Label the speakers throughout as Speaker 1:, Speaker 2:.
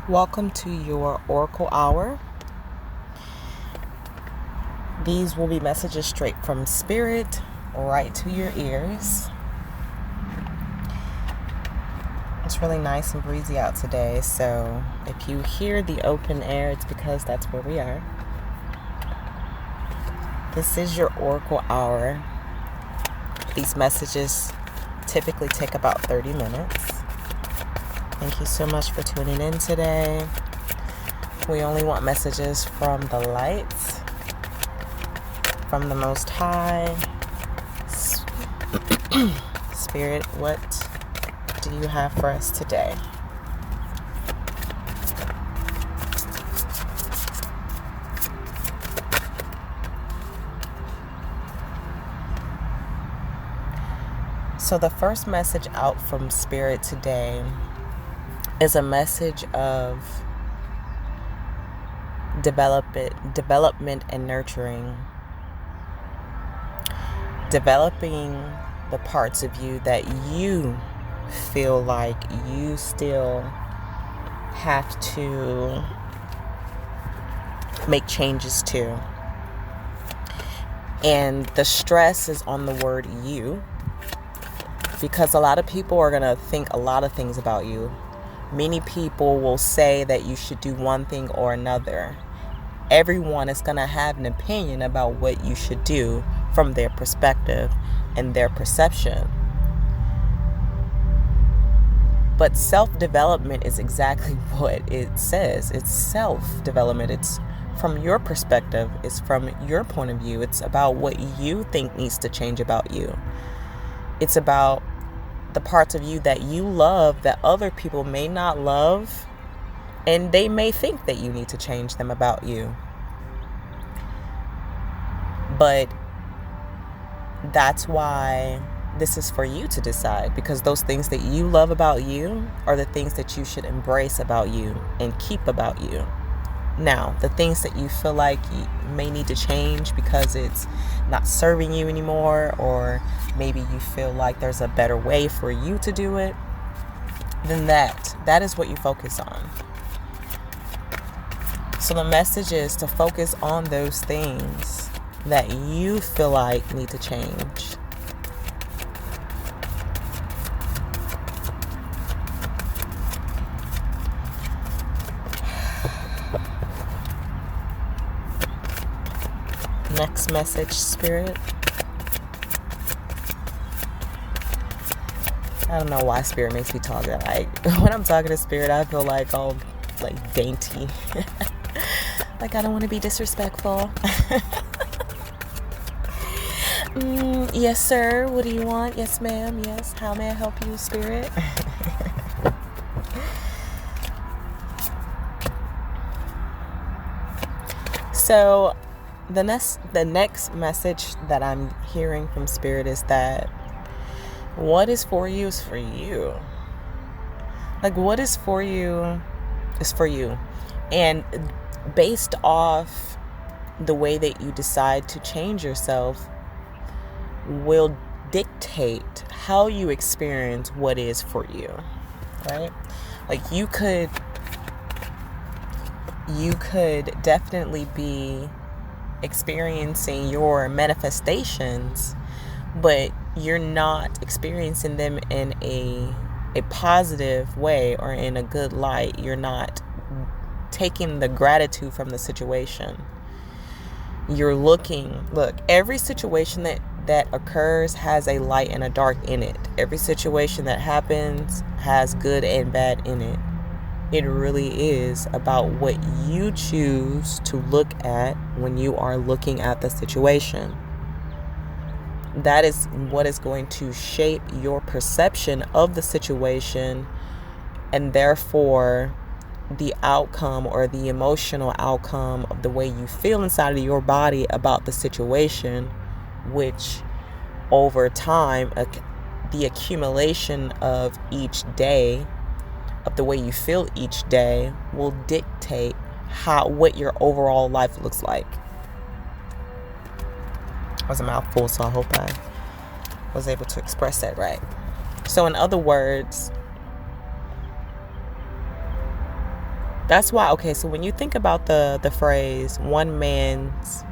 Speaker 1: Welcome to your Oracle Hour. These will be messages straight from Spirit, right to your ears. It's really nice and breezy out today, so if you hear the open air, it's because that's where we are. This is your Oracle Hour. These messages typically take about 30 minutes. Thank you so much for tuning in today. We only want messages from the lights, from the Most High. Spirit, what do you have for us today? So the first message out from Spirit today is a message of development and nurturing. Developing the parts of you that you feel like you still have to make changes to. And the stress is on the word you, because a lot of people are going to think a lot of things about you. Many people will say that you should do one thing or another. Everyone is going to have an opinion about what you should do from their perspective and their perception. But self-development is exactly what it says. It's self-development. It's from your perspective. It's from your point of view. It's about what you think needs to change about you. It's about the parts of you that you love that other people may not love, and they may think that you need to change them about you. But that's why this is for you to decide, because those things that you love about you are the things that you should embrace about you and keep about you. Now, the things that you feel like you may need to change because it's not serving you anymore, or maybe you feel like there's a better way for you to do it, then that is what you focus on. So the message is to focus on those things that you feel like need to change. Next message, Spirit. I don't know why Spirit makes me talk that. Like, when I'm talking to Spirit, I feel like all like dainty. Like, I don't want to be disrespectful. Yes, sir. What do you want? Yes, ma'am. Yes. How may I help you, Spirit? So the next message that I'm hearing from Spirit is that what is for you is for you. Like, what is for you is for you. And based off the way that you decide to change yourself will dictate how you experience what is for you, right? Like, you could definitely be experiencing your manifestations, but you're not experiencing them in a positive way or in a good light. You're not taking the gratitude from the situation. You're look, every situation that occurs has a light and a dark in it. Every situation that happens has good and bad in it. It really is about what you choose to look at when you are looking at the situation. That is what is going to shape your perception of the situation, and therefore the outcome or the emotional outcome of the way you feel inside of your body about the situation, which over time, the accumulation of each day, of the way you feel each day, will dictate what your overall life looks like. That was a mouthful, so I hope I was able to express that right. So in other words, That's why, okay, so when you think about the phrase one man's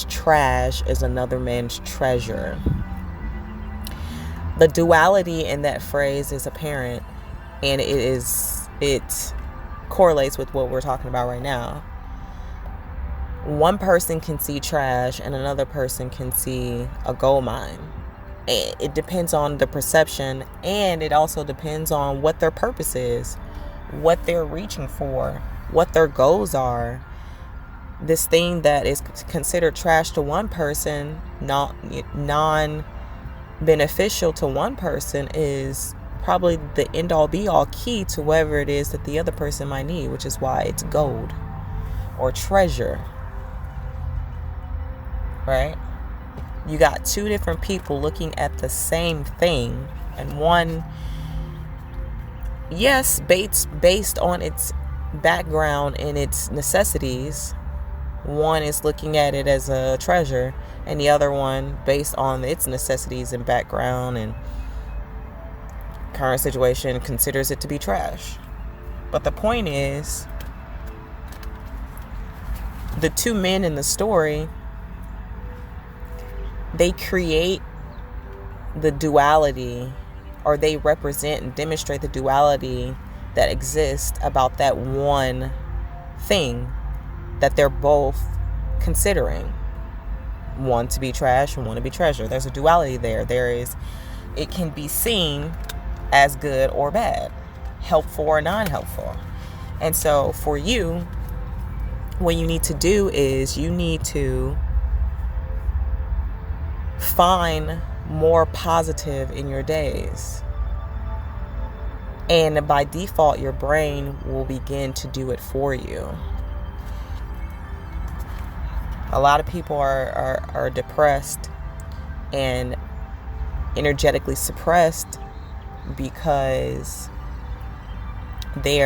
Speaker 1: trash is another man's treasure, the duality in that phrase is apparent, and it correlates with what we're talking about right now. One person can see trash and another person can see a gold mine. It depends on the perception, and it also depends on what their purpose is, what they're reaching for, what their goals are. This thing that is considered trash to one person, non-beneficial to one person, is probably the end-all be-all key to whatever it is that the other person might need, which is why it's gold or treasure, right? You got two different people looking at the same thing, and one, yes, based on its background and its necessities, one is looking at it as a treasure, and the other one, based on its necessities and background and current situation, considers it to be trash. But the point is, the two men in the story, they create the duality, or they represent and demonstrate the duality that exists about that one thing that they're both considering. One to be trash and one to be treasure. There's a duality there. It can be seen as good or bad, helpful or non-helpful. And so for you, what you need to do is you need to find more positive in your days. And by default, your brain will begin to do it for you. A lot of people are depressed and energetically suppressed because they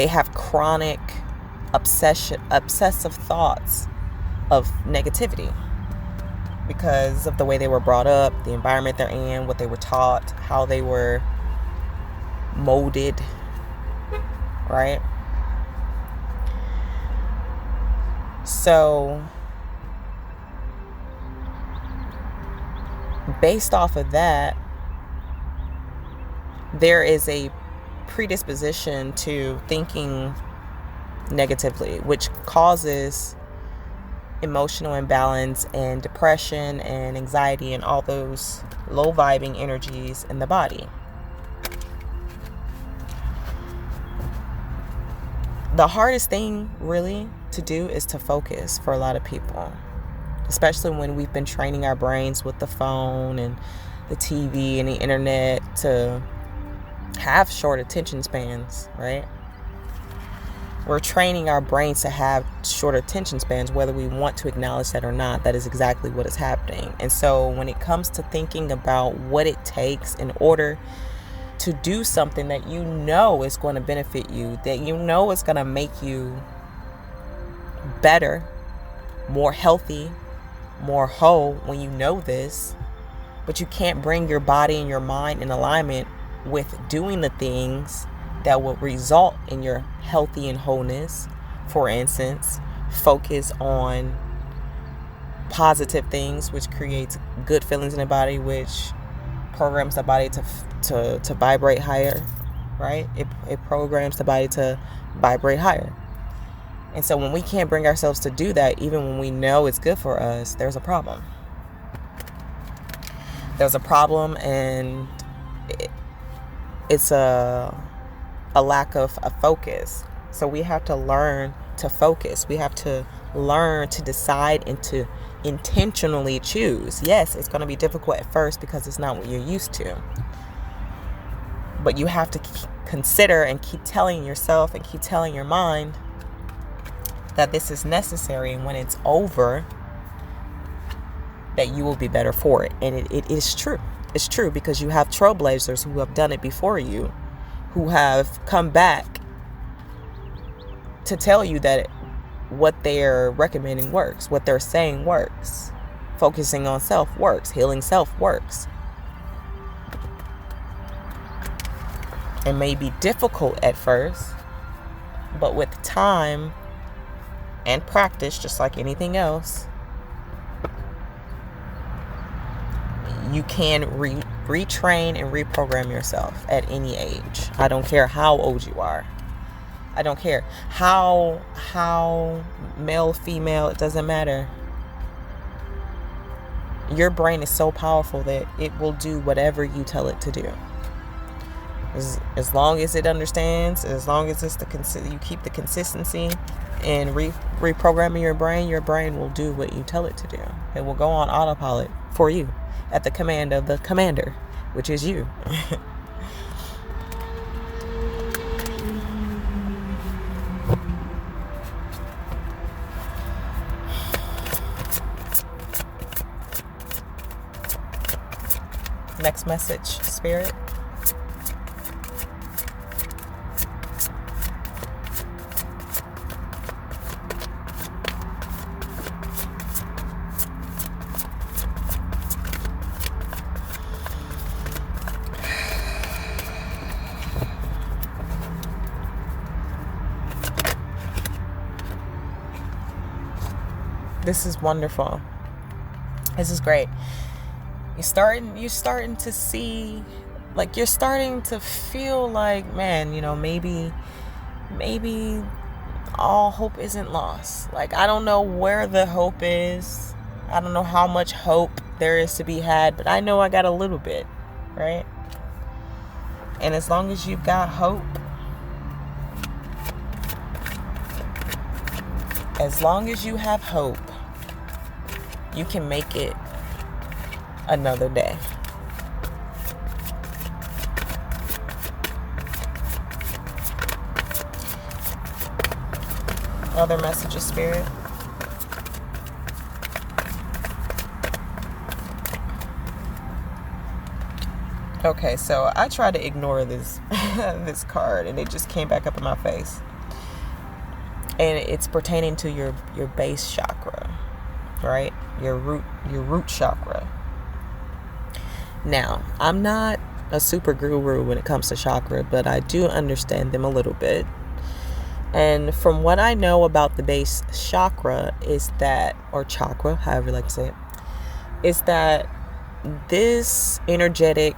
Speaker 1: have chronic obsessive thoughts of negativity because of the way they were brought up, the environment they're in, what they were taught, how they were molded, right? So based off of that, there is a predisposition to thinking negatively, which causes emotional imbalance and depression and anxiety and all those low vibing energies in the body. The hardest thing really to do is to focus for a lot of people, especially when we've been training our brains with the phone and the TV and the internet to have short attention spans, right? We're training our brains to have short attention spans, whether we want to acknowledge that or not. That is exactly what is happening. And so when it comes to thinking about what it takes in order to do something that you know is going to benefit you, that you know is going to make you better, more healthy, more whole, when you know this, but you can't bring your body and your mind in alignment with doing the things that will result in your healthy and wholeness. For instance, focus on positive things, which creates good feelings in the body, which programs the body to vibrate higher, right? It programs the body to vibrate higher. And so when we can't bring ourselves to do that, even when we know it's good for us, there's a problem. There's a problem, and it's a lack of a focus. So we have to learn to focus. We have to learn to decide and to intentionally choose. Yes, it's going to be difficult at first because it's not what you're used to. But you have to consider and keep telling yourself and keep telling your mind that this is necessary, and when it's over, that you will be better for it. And it is true. It's true, because you have trailblazers who have done it before you, who have come back to tell you that what they're recommending works, what they're saying works. Focusing on self works, healing self works. It may be difficult at first, but with time and practice, just like anything else, you can retrain and reprogram yourself at any age. I don't care how old you are. I don't care how male, female, it doesn't matter. Your brain is so powerful that it will do whatever you tell it to do. As long as it understands, as long as it's you keep the consistency in reprogramming your brain will do what you tell it to do. It will go on autopilot for you at the command of the commander, which is you. Next message, Spirit. This is wonderful. This is great. You're starting to see, like, you're starting to feel like, man, maybe all hope isn't lost. Like, I don't know where the hope is. I don't know how much hope there is to be had, but I know I got a little bit, right? And as long as you've got hope, as long as you have hope, you can make it another day. Other messages, Spirit. Okay, so I tried to ignore this this card, and it just came back up in my face. And it's pertaining to your base chakra, right? Your root chakra. Now, I'm not a super guru when it comes to chakra, but I do understand them a little bit. And from what I know about the base chakra is that, or chakra, however you like to say it, is that this energetic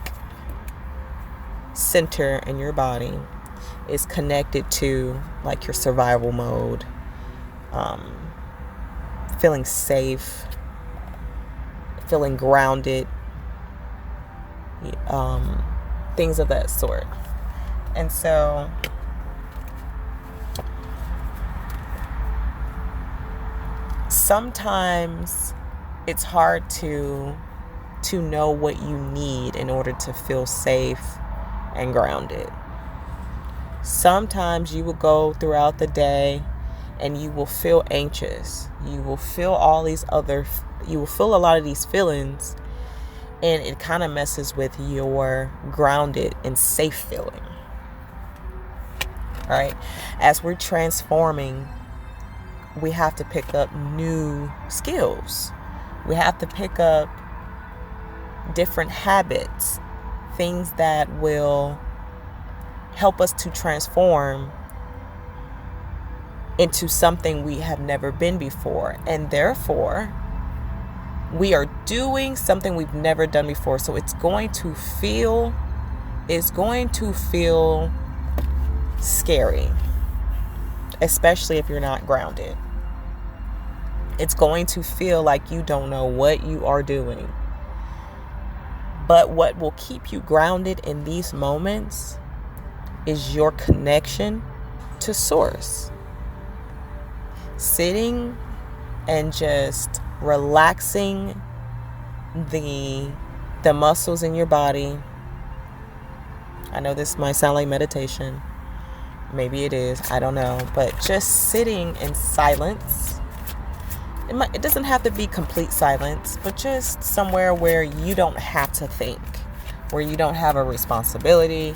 Speaker 1: center in your body is connected to, like, your survival mode, feeling safe, feeling grounded, things of that sort. And so sometimes it's hard to know what you need in order to feel safe and grounded. Sometimes you will go throughout the day and you will feel anxious. You will feel you will feel a lot of these feelings, and it kind of messes with your grounded and safe feeling. All right. As we're transforming, we have to pick up new skills. We have to pick up different habits, things that will help us to transform into something we have never been before. And therefore, we are doing something we've never done before. So it's going to feel scary, especially if you're not grounded. It's going to feel like you don't know what you are doing. But what will keep you grounded in these moments is your connection to Source. Sitting and just relaxing the muscles in your body. I know this might sound like meditation. Maybe it is. I don't know. But just sitting in silence. It doesn't have to be complete silence, but just somewhere where you don't have to think, where you don't have a responsibility.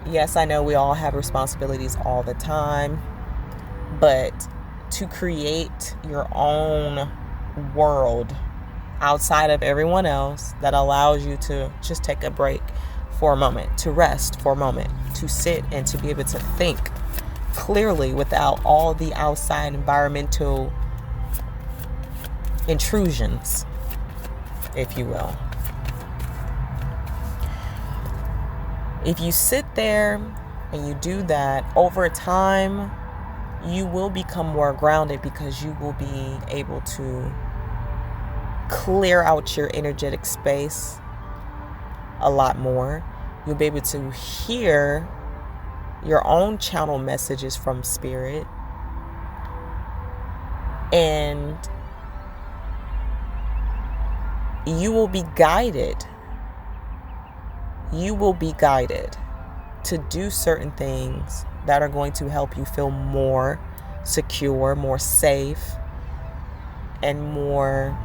Speaker 1: Yes, I know we all have responsibilities all the time, but to create your own world outside of everyone else that allows you to just take a break for a moment, to rest for a moment, to sit and to be able to think clearly without all the outside environmental intrusions, if you will. If you sit there and you do that, over time, you will become more grounded because you will be able to clear out your energetic space a lot more. You'll be able to hear your own channel messages from spirit. And you will be guided. You will be guided to do certain things that are going to help you feel more secure, more safe, and more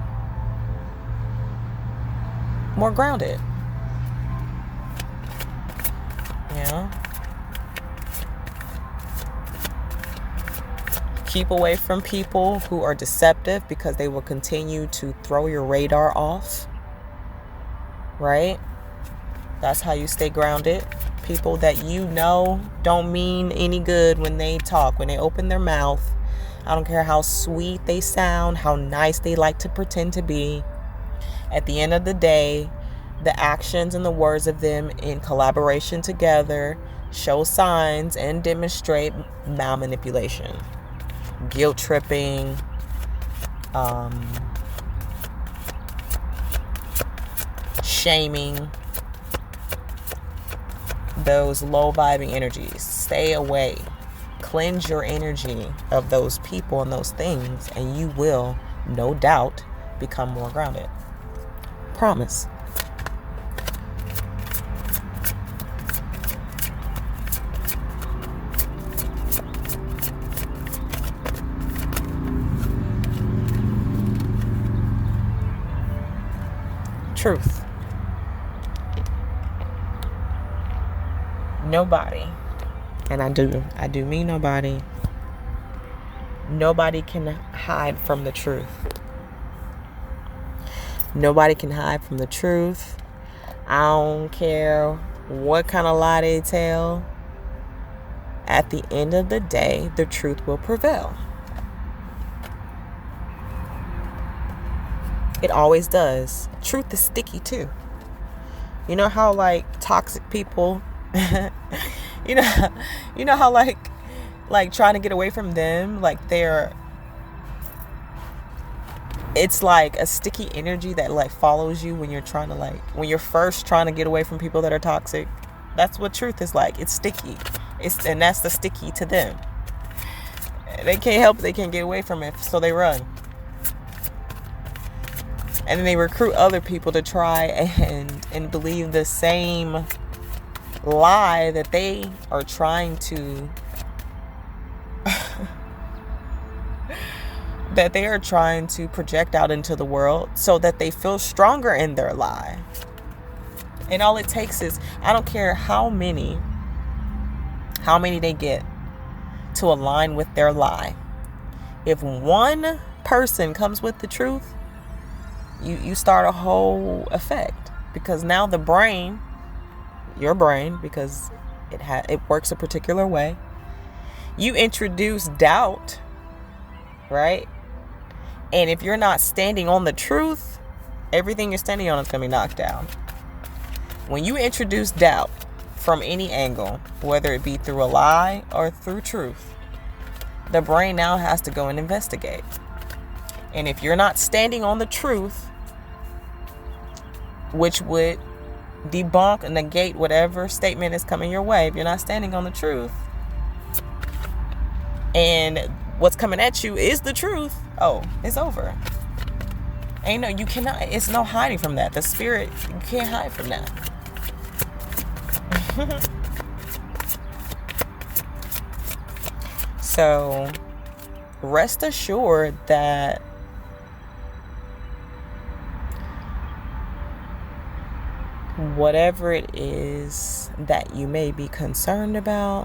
Speaker 1: grounded. Yeah. Keep away from people who are deceptive because they will continue to throw your radar off. Right? That's how you stay grounded. People that you know don't mean any good when they talk, when they open their mouth. I don't care how sweet they sound, how nice they like to pretend to be. At the end of the day, the actions and the words of them in collaboration together show signs and demonstrate malmanipulation, guilt tripping, shaming, those low vibing energies. Stay away. Cleanse your energy of those people and those things, and you will, no doubt, become more grounded. Promise. Truth. Nobody, and I do mean nobody can hide from the truth. Nobody can hide from the truth. I don't care what kind of lie they tell. At the end of the day, the truth will prevail. It always does. Truth is sticky too. You know how like toxic people you know how like trying to get away from them, like it's like a sticky energy that like follows you when you're trying to when you're first trying to get away from people that are toxic. That's what truth is like. It's sticky. And that's the sticky to them. They can't help it. They can't get away from it, so they run. And then they recruit other people to try and believe the same lie that they are trying to project out into the world so that they feel stronger in their lie. And all it takes is, I don't care how many they get to align with their lie. If one person comes with the truth, you start a whole effect, because now the brain, your brain, because it works a particular way, you introduce doubt, right? And if you're not standing on the truth, everything you're standing on is going to be knocked down. When you introduce doubt from any angle, whether it be through a lie or through truth, the brain now has to go and investigate. And if you're not standing on the truth, which would debunk, negate whatever statement is coming your way, if you're not standing on the truth and what's coming at you is the truth, it's over. You cannot, it's no hiding from that. The spirit, you can't hide from that. So rest assured that whatever it is that you may be concerned about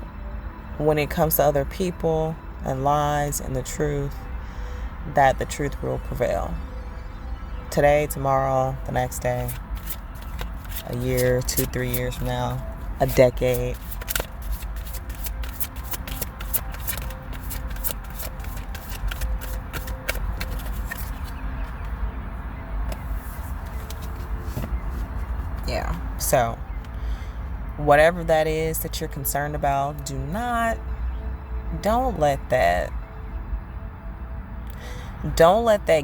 Speaker 1: when it comes to other people and lies and the truth, that the truth will prevail. Today, tomorrow, the next day. a year, 2, 3 years from now, a decade. Yeah, so whatever that is that you're concerned about, don't let that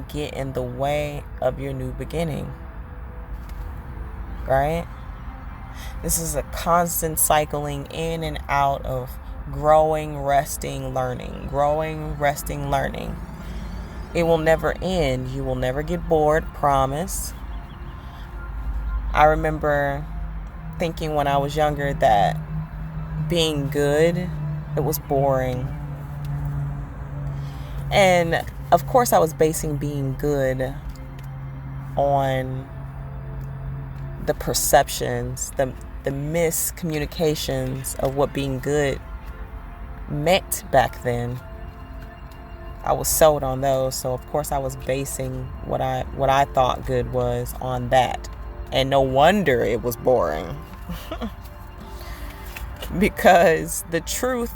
Speaker 1: get in the way of your new beginning, right? This is a constant cycling in and out of growing, resting, learning, growing, resting, learning. It will never end. You will never get bored, promise. I remember thinking when I was younger that being good, it was boring. And of course I was basing being good on the perceptions, the miscommunications of what being good meant back then. I was sold on those, so of course I was basing what I thought good was on that. And no wonder it was boring. Because the truth,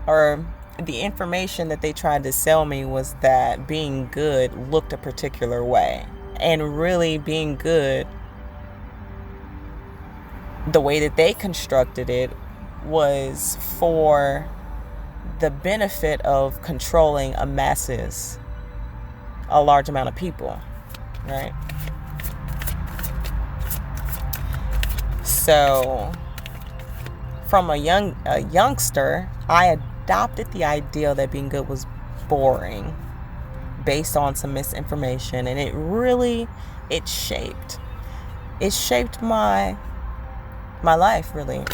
Speaker 1: or the information that they tried to sell me, was that being good looked a particular way. And really being good, the way that they constructed it, was for the benefit of controlling a large amount of people, right? So from a youngster, I adopted the idea that being good was boring based on some misinformation, and it shaped my life, really.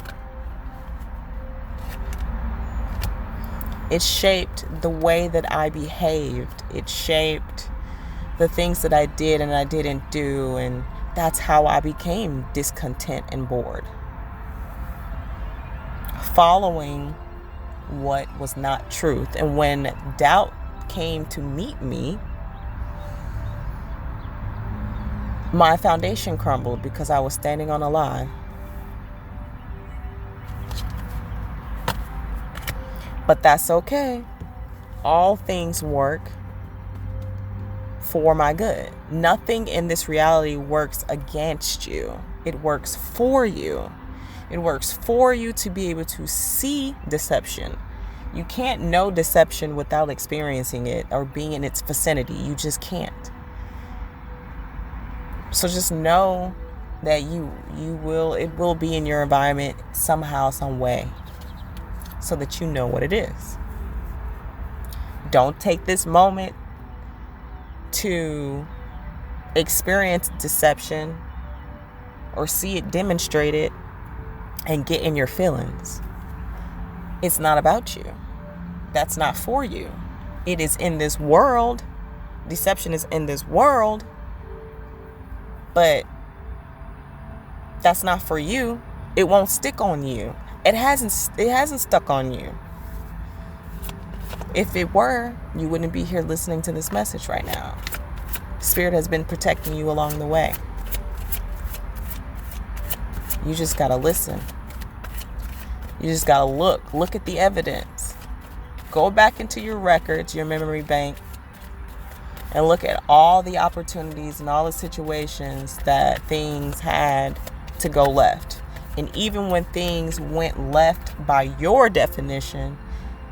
Speaker 1: It shaped the way that I behaved. It shaped the things that I did and I didn't do, and that's how I became discontent and bored. Following what was not truth. And when doubt came to meet me, my foundation crumbled because I was standing on a lie. But that's okay. All things work for my good. Nothing in this reality works against you. It works for you. It works for you to be able to see deception. You can't know deception without experiencing it or being in its vicinity. You just can't. So just know that it will be in your environment somehow, some way, so that you know what it is. Don't take this moment to experience deception or see it demonstrated and get in your feelings. It's not about you. That's not for you. It is in this world. Deception is in this world, but that's not for you. It won't stick on you. It hasn't stuck on you. If it were, you wouldn't be here listening to this message right now. Spirit has been protecting you along the way. You just gotta listen. You just gotta look at the evidence. Go back into your records, your memory bank, and look at all the opportunities and all the situations that things had to go left. And even when things went left by your definition,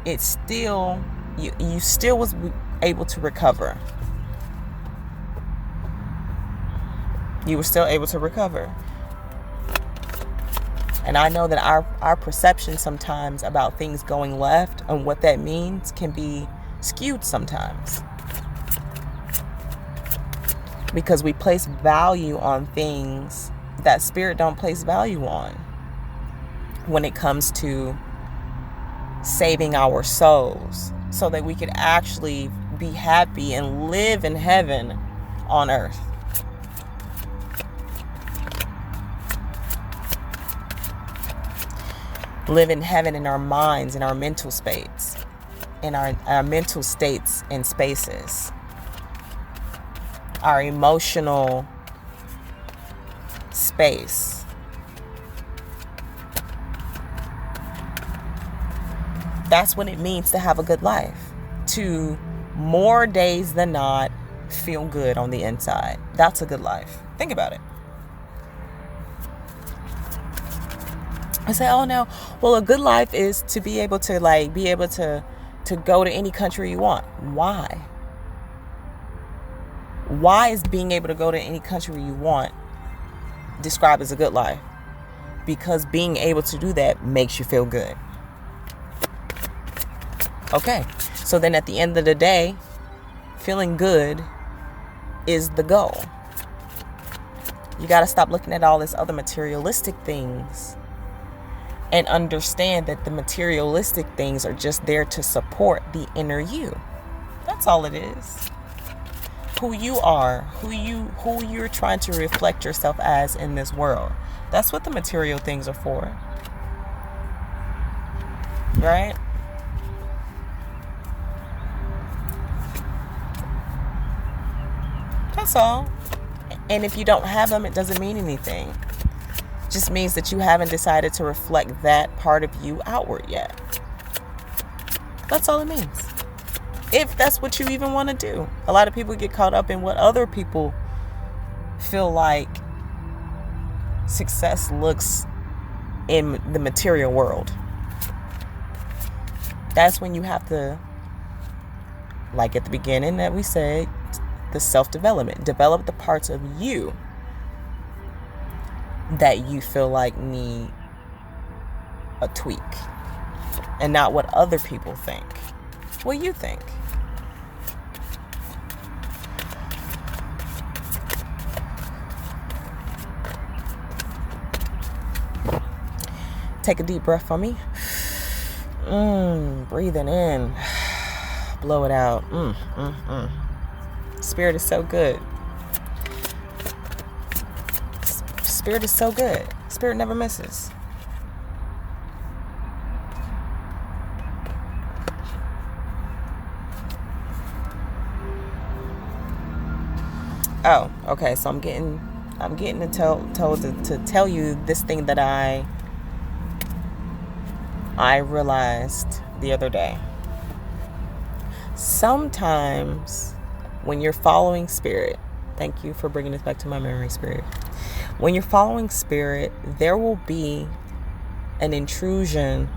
Speaker 1: it still, you still was able to recover. You were still able to recover. And I know that our perception sometimes about things going left and what that means can be skewed sometimes. Because we place value on things that spirit don't place value on when it comes to saving our souls so that we could actually be happy and live in heaven on earth. Live in heaven in our minds, in our mental space, in our mental states and spaces, our emotional space, That's what it means to have a good life. To more days than not feel good on the inside. That's a good life. Think about it. I say, oh no, well, a good life is to be able to go to any country you want. Why? Why is being able to go to any country you want described as a good life? Because being able to do that makes you feel good. Okay, so then at the end of the day, feeling good is the goal. You got to stop looking at all this other materialistic things and understand that the materialistic things are just there to support the inner you. That's all it is. Who you are, who you're trying to reflect yourself as in this world. That's what the material things are for. Right? That's all. And if you don't have them, it doesn't mean anything. It just means that you haven't decided to reflect that part of you outward yet. That's all it means. If that's what you even want to do. A lot of people get caught up in what other people feel like success looks in the material world. That's when you have to, like at the beginning that we said, the self-development. Develop the parts of you that you feel like need a tweak. And not what other people think. What you think. Take a deep breath for me. Breathing in. Blow it out. Spirit is so good. Spirit is so good. Spirit never misses. Oh, okay. So I'm getting told to tell you this thing that I realized the other day. Sometimes when you're following spirit, thank you for bringing this back to my memory, spirit. When you're following spirit, there will be an intrusion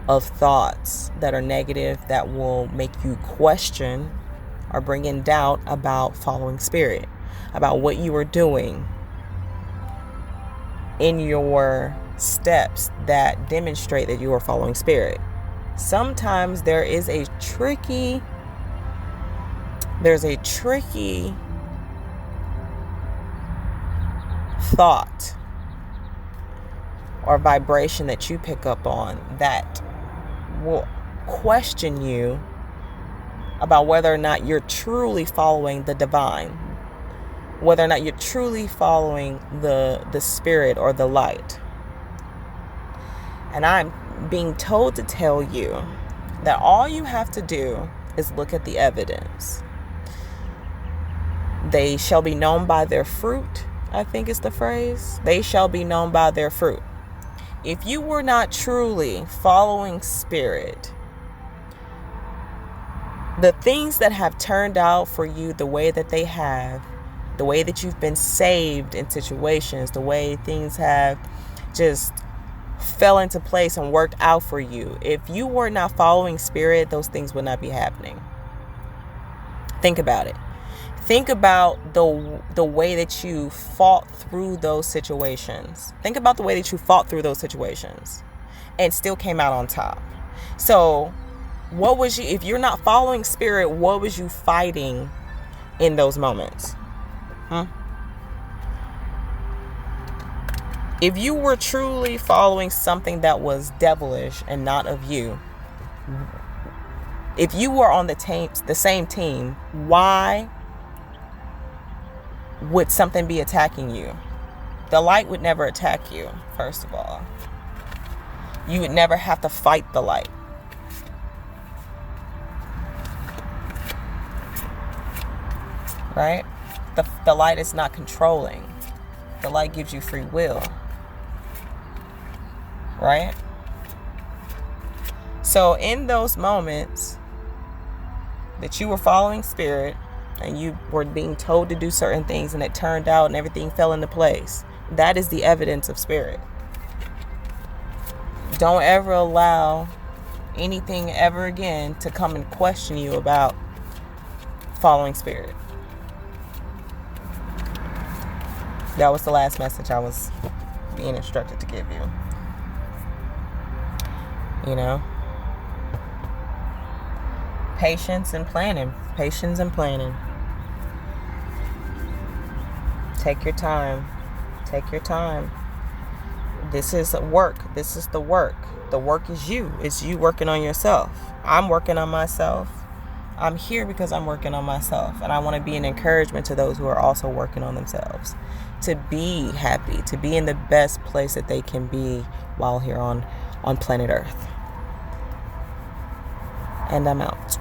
Speaker 1: of thoughts that are negative that will make you question or bring in doubt about following spirit, about what you are doing in your steps that demonstrate that you are following spirit. Sometimes there's a tricky thought or vibration that you pick up on that will question you about whether or not you're truly following the divine, whether or not you're truly following the spirit or the light. And I'm being told to tell you that all you have to do is look at the evidence. They shall be known by their fruit, I think is the phrase. They shall be known by their fruit. If you were not truly following spirit, the things that have turned out for you the way that they have, the way that you've been saved in situations, the way things have just fell into place and worked out for you. If you were not following spirit, those things would not be happening. Think about it. Think about the way that you fought through those situations. Think about the way that you fought through those situations and still came out on top. So what was you, if you're not following spirit, what was you fighting in those moments? If you were truly following something that was devilish and not of you, if you were on the same team, why would something be attacking you? The light would never attack you, first of all. You would never have to fight the light. Right? The light is not controlling. The light gives you free will. Right? So in those moments that you were following spirit and you were being told to do certain things and it turned out and everything fell into place, that is the evidence of spirit. Don't ever allow anything ever again to come and question you about following spirit. That was the last message I was being instructed to give you. You know? Patience and planning. Patience and planning. Take your time. Take your time. This is work. This is the work. The work is you. It's you working on yourself. I'm working on myself. I'm here because I'm working on myself. And I want to be an encouragement to those who are also working on themselves. To be happy. To be in the best place that they can be while here on planet Earth. And I'm out.